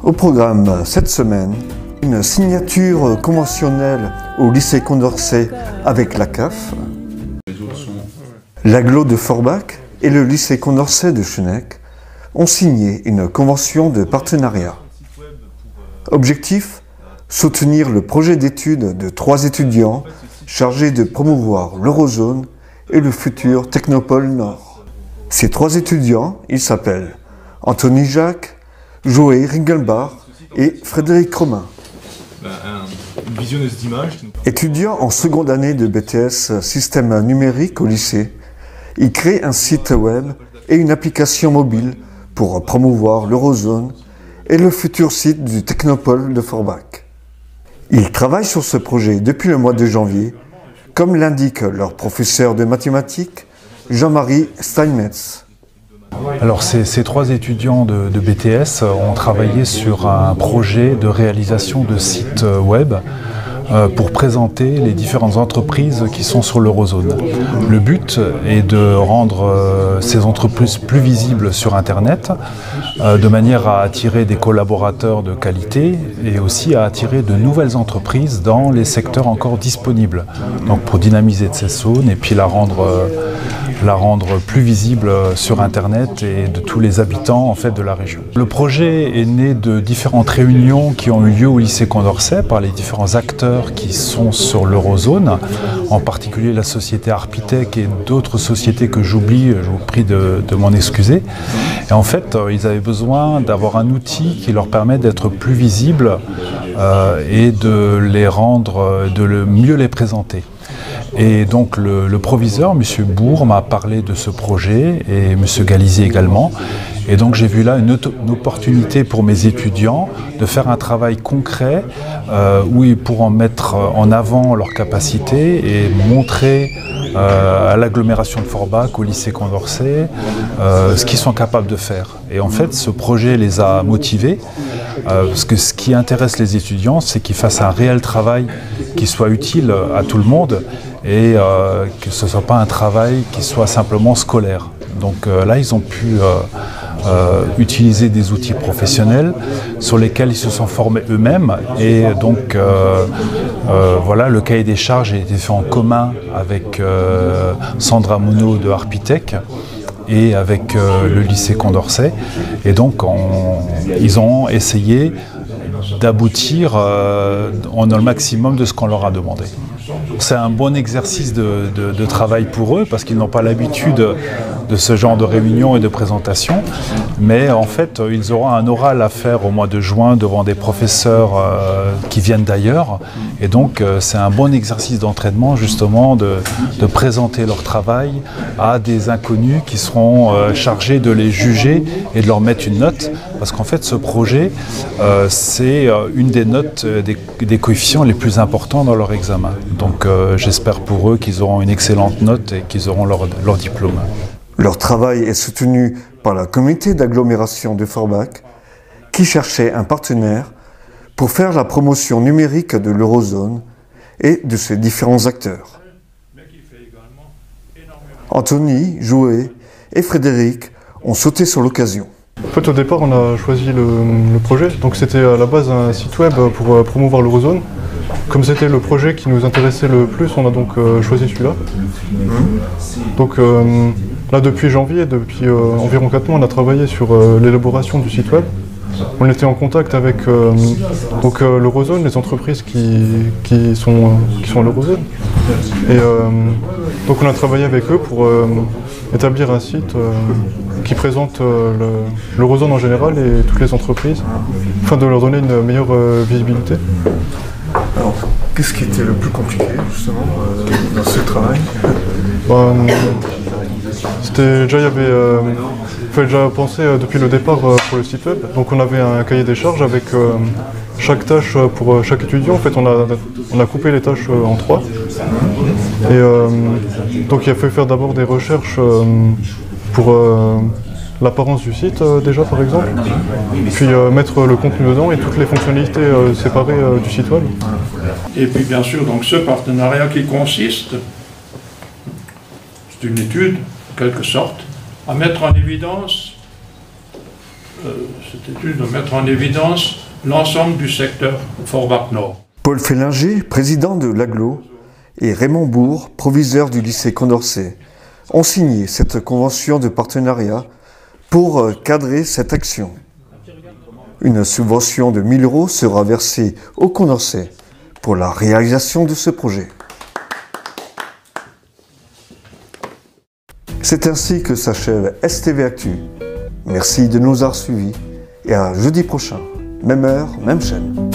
Au programme cette semaine, une signature conventionnelle au lycée Condorcet avec la CAF, l'agglo de Forbach et le lycée Condorcet de Schunegg ont signé une convention de partenariat. Objectif : soutenir le projet d'études de 3 étudiants chargés de promouvoir l'Eurozone et le futur Technopôle Nord. Ces 3 étudiants, ils s'appellent Anthony Jacques, Joël Ringelbach et Frédéric Romain. Une visionneuse d'images. Étudiants en seconde année de BTS Système numérique au lycée, ils créent un site web et une application mobile pour promouvoir l'Eurozone et le futur site du Technopôle de Forbach. Ils travaillent sur ce projet depuis le mois de janvier, comme l'indique leur professeur de mathématiques, Jean-Marie Steinmetz. Alors ces 3 étudiants de BTS ont travaillé sur un projet de réalisation de sites web pour présenter les différentes entreprises qui sont sur l'Eurozone. Le but est de rendre ces entreprises plus visibles sur Internet, de manière à attirer des collaborateurs de qualité et aussi à attirer de nouvelles entreprises dans les secteurs encore disponibles. Donc pour dynamiser de ces zones et puis la rendre plus visible sur Internet et de tous les habitants en fait, de la région. Le projet est né de différentes réunions qui ont eu lieu au lycée Condorcet par les différents acteurs qui sont sur l'Eurozone, en particulier la société Arpitech et d'autres sociétés que j'oublie, je vous prie de m'en excuser. Et en fait, ils avaient besoin d'avoir un outil qui leur permet d'être plus visibles et de les rendre, mieux les présenter. Et donc le proviseur, M. Bourg, m'a parlé de ce projet et M. Galizier également. Et donc j'ai vu là une opportunité pour mes étudiants de faire un travail concret où ils pourront mettre en avant leurs capacités et montrer à l'agglomération de Forbach, au lycée Condorcet, ce qu'ils sont capables de faire. Et en fait, ce projet les a motivés, parce que ce qui intéresse les étudiants, c'est qu'ils fassent un réel travail qui soit utile à tout le monde et que ce ne soit pas un travail qui soit simplement scolaire. Donc là, ils ont pu utiliser des outils professionnels sur lesquels ils se sont formés eux-mêmes. Et donc, voilà, le cahier des charges a été fait en commun avec Sandra Monod de Arpitech et avec le lycée Condorcet. Et donc, ils ont essayé d'aboutir en le maximum de ce qu'on leur a demandé. C'est un bon exercice de travail pour eux parce qu'ils n'ont pas l'habitude de ce genre de réunion et de présentation, mais en fait ils auront un oral à faire au mois de juin devant des professeurs qui viennent d'ailleurs, et donc c'est un bon exercice d'entraînement justement de présenter leur travail à des inconnus qui seront chargés de les juger et de leur mettre une note, parce qu'en fait ce projet c'est une des notes des coefficients les plus importants dans leur examen. Donc j'espère pour eux qu'ils auront une excellente note et qu'ils auront leur diplôme. Leur travail est soutenu par la communauté d'agglomération de Forbach qui cherchait un partenaire pour faire la promotion numérique de l'Eurozone et de ses différents acteurs. Anthony, Joël et Frédéric ont sauté sur l'occasion. En fait, au départ, on a choisi le projet. Donc c'était à la base un site web pour promouvoir l'Eurozone. Comme c'était le projet qui nous intéressait le plus, on a donc choisi celui-là. Donc là, depuis janvier, depuis environ 4 mois, on a travaillé sur l'élaboration du site web. On était en contact avec l'Eurozone, les entreprises qui sont à l'Eurozone. Et donc on a travaillé avec eux pour établir un site qui présente l'Eurozone en général et toutes les entreprises, afin de leur donner une meilleure visibilité. Alors, qu'est-ce qui était le plus compliqué justement dans ce travail? Il fallait déjà penser depuis le départ pour le site web. Donc on avait un cahier des charges avec chaque tâche pour chaque étudiant. En fait, on a coupé les tâches en 3. Et donc il a fallu faire d'abord des recherches pour l'apparence du site déjà par exemple, puis mettre le contenu dedans et toutes les fonctionnalités séparées du site web. Et puis bien sûr donc ce partenariat qui consiste, c'est une étude en quelque sorte, à mettre en évidence cette étude de mettre en évidence l'ensemble du secteur Forbach Nord. Paul Fellinger, président de l'AGLO, et Raymond Bourg, proviseur du lycée Condorcet, ont signé cette convention de partenariat pour cadrer cette action. Une subvention de 1 000 € sera versée au Condorcet pour la réalisation de ce projet. C'est ainsi que s'achève STV Actu. Merci de nous avoir suivis et à jeudi prochain, même heure, même chaîne.